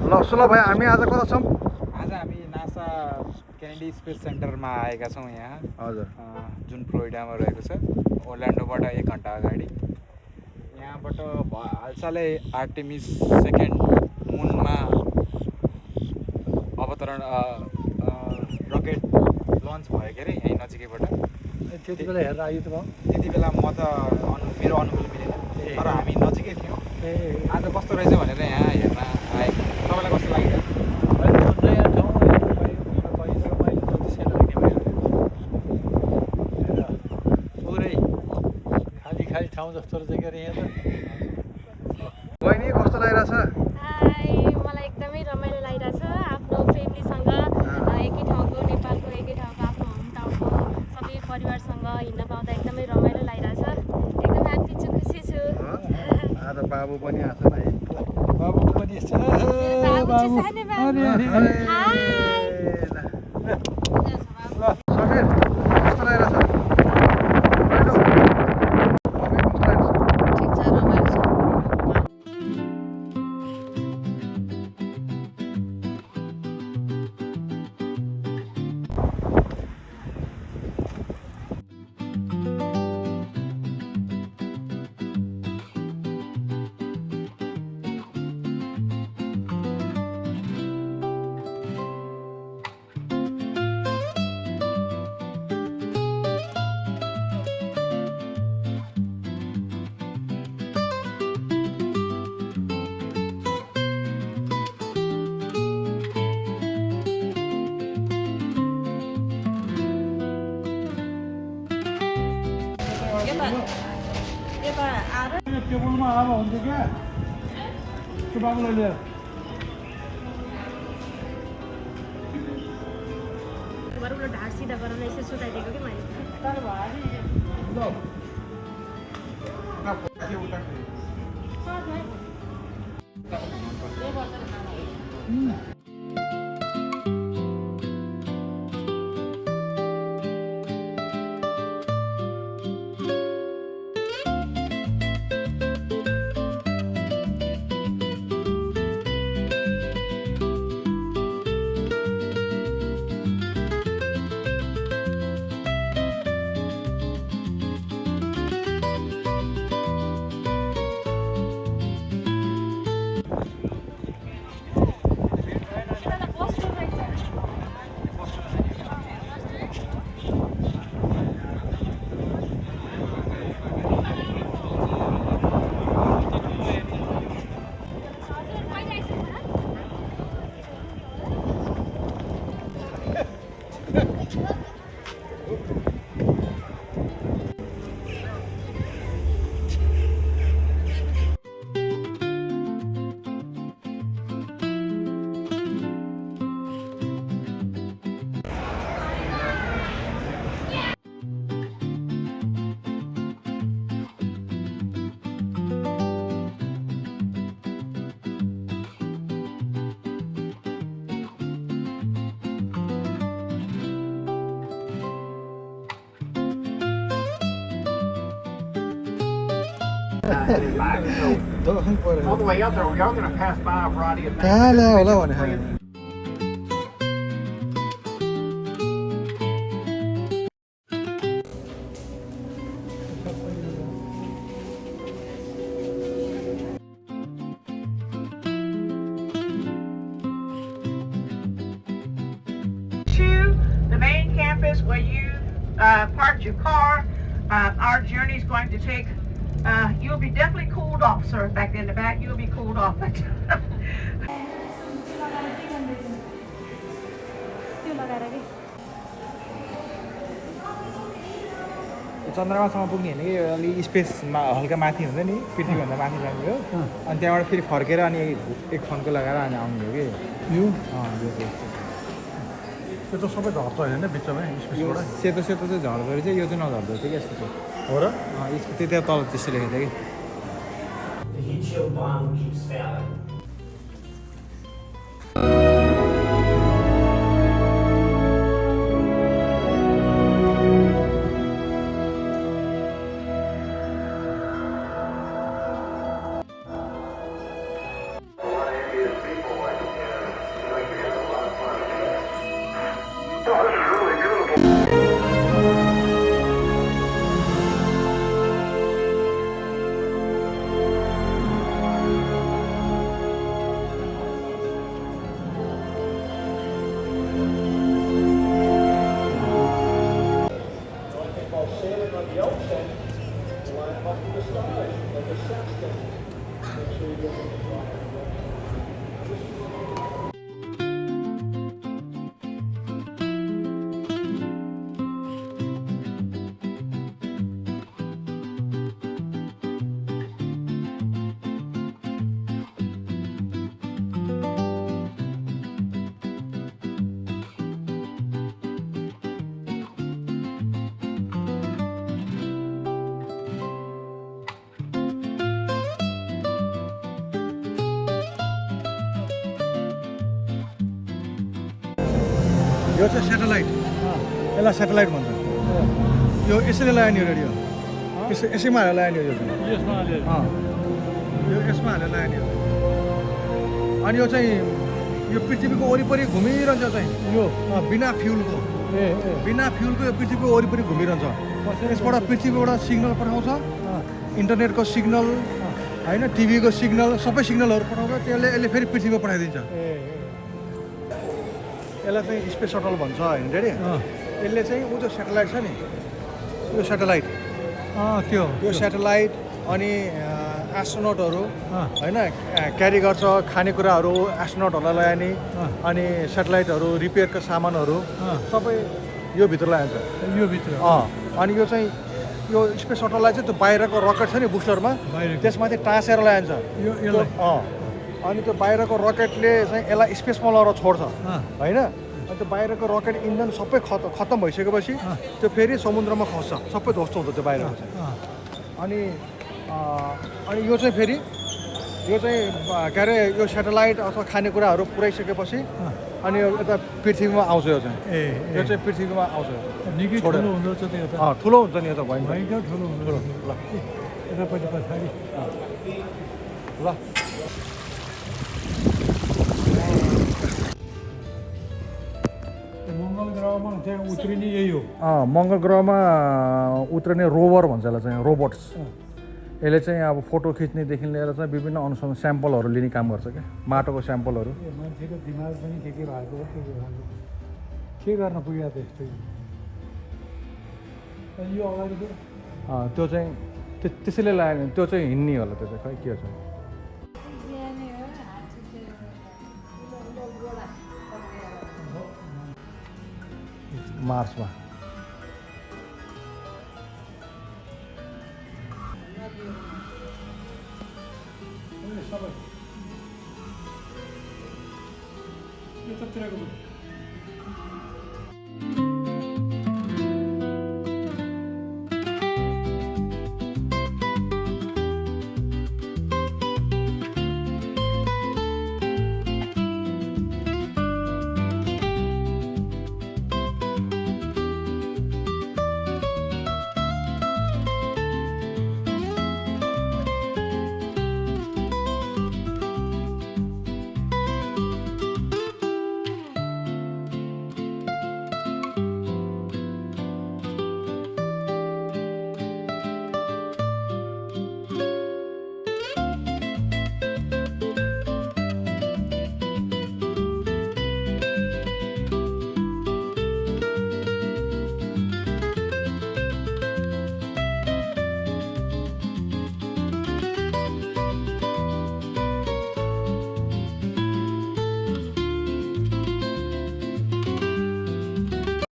ल सुल भाइ हामी आज कता छौँ? आज हामी नासा केनेडी स्पेस सेन्टरमा आएका छौँ यहाँ। हजुर। जुन फ्लोरिडामा रहेको छ, ओर्ल्यान्डोबाट 1 घन्टा अगाडि। यहाँबाट हालसालै आर्टेमिस सेकेन्ड मुनमा अवतरण रकेट लन्च भयो के अरे, यहीँ नजिकैबाट। त्यति बेला हेरेर आयो त भयो? त्यति बेला म त मेरो अनुकूल मिलेन, तर हामी नजिकै थियौँ। आज कस्तो रहेछ भनेर यहाँ हेर्न आएको। तपाईँलाई कस्तो लाग्यो? नयाँ ठाउँ पुरै खाली ठाउँ जस्तो रहेछ के अरे यहाँ त। बहिनी कस्तो लागिरहेछ? मलाई एकदमै रमाइलो लागिरहेछ। आफ्नो फ्यामिलीसँग एकै ठाउँको, नेपालको एकै ठाउँको, आफ्नो होम टाउनको सबै परिवारसँग हिँड्न पाउँदा एकदमै रमाइलो लागिरहेछ। एकदम ह्याप्पी छु, खुसी छु। आज बाबु पनि आछन् है? बाबु पनि छ। बाबु चाहिँ सानो बाबु। हाय। समीर कस्तो लागिरहेछ? ठिक छ, रमाइलो छ। टेबलमा आएर हुन्थ्यो क्या त्यो बाबुलाई लिएर। बरु ढाड सिधा गरेर यसो सुताइदिएको कि मैले। All the way up there, we are going to pass by a variety of things. कहाँ ल्यायो होला भने To the main campus where you parked your car. Our journey is going to take, you'll be definitely cooled off, sir, back in the back. You'll be cooled off. चन्द्रमासम्म पुग्ने होइन कि, अलि स्पेसमा हल्का माथि हुन्छ नि, पृथ्वीभन्दा माथि जाने हो। अनि त्यहाँबाट फेरि फर्केर अनि एक फोनको लगाएर अनि आउने हो कि यो यो त्यो त सबै झर्छ होइन बिचमा स्पेसबाट? सेतो सेतो चाहिँ झर्दो रहेछ, यो चाहिँ नझर्दो रहेछ कि यस्तो चाहिँ हो र? यसको त्यता तल त्यस्तो लेखेको थियो कि। The heat shield bond keeps failing. One of the people यो चाहिँ सेटेलाइट यसलाई सेटेलाइट भन्छ यो यसरी लगायो नि रेडियो यसैमा हालेर लगायो नि यो चाहिँ यो यसमा हालेर लगायो नि अनि यो चाहिँ यो पृथ्वीको वरिपरि घुमिरहन्छ चाहिँ यो बिना फ्युलको यो पृथ्वीको वरिपरि घुमिरहन्छ यसबाट पृथ्वीबाट सिग्नल पठाउँछ इन्टरनेटको सिग्नल होइन टिभीको सिग्नल सबै सिग्नलहरू पठाउँछ यसले फेरि पृथ्वीमा पठाइदिन्छ यसलाई चाहिँ स्पेस सटल भन्छ होइन रे यसले चाहिँ ऊ त्यो सेटेलाइट छ नि यो सेटेलाइट त्यो सेटेलाइट अनि एस्ट्रोनटहरू होइन क्यारी गर्छ खानेकुराहरू एस्ट्रोनटहरूलाई ल्याउने अनि सेटेलाइटहरू रिपेयरको सामानहरू सबै यो भित्र ल्याइन्छ यो भित्र अनि यो चाहिँ यो स्पेस सटललाई चाहिँ त्यो बाहिरको रकेट छ नि बुस्टरमा त्यसमाथि टाँसेर ल्याइन्छ अनि त्यो बाहिरको रकेटले चाहिँ यसलाई स्पेसमा लगेर छोड्छ होइन अनि त्यो बाहिरको रकेट इन्धन सबै खत्तम भइसकेपछि त्यो फेरि समुद्रमा खस्छ सबै ध्वस्त हुन्छ त्यो बाहिरको चाहिँ अनि यो चाहिँ फेरि यो चाहिँ के अरे यो सेटेलाइट अथवा खानेकुराहरू पुऱ्याइसकेपछि अनि यो यता पृथ्वीमा आउँछ यो चाहिँ यो चाहिँ पृथ्वीमा आउँछ निकै ठुलो हुन्छ ठुलो हुन्छ नि यो त भयङ्कर ठुलो हुन्छ ल यतापट्टि पछाडि ल मङ्गल ग्रहमा त्यहाँ उत्रिने यही हो मङ्गल ग्रहमा उत्रिने रोभर भन्छ यसलाई चाहिँ रोबोट्स यसले चाहिँ अब फोटो खिच्नेदेखि लिएर चाहिँ विभिन्न अनुसन्धान स्याम्पलहरू लिने काम गर्छ क्या माटोको स्याम्पलहरू मान्छेको दिमाग पनि के भएको के गर्न पुग्यो त यस्तो यो अगाडि त्यो चाहिँ त्यसैले लाग्यो त्यो चाहिँ हिँड्ने होला त्यो चाहिँ खै के छ मार्समा सबै यो त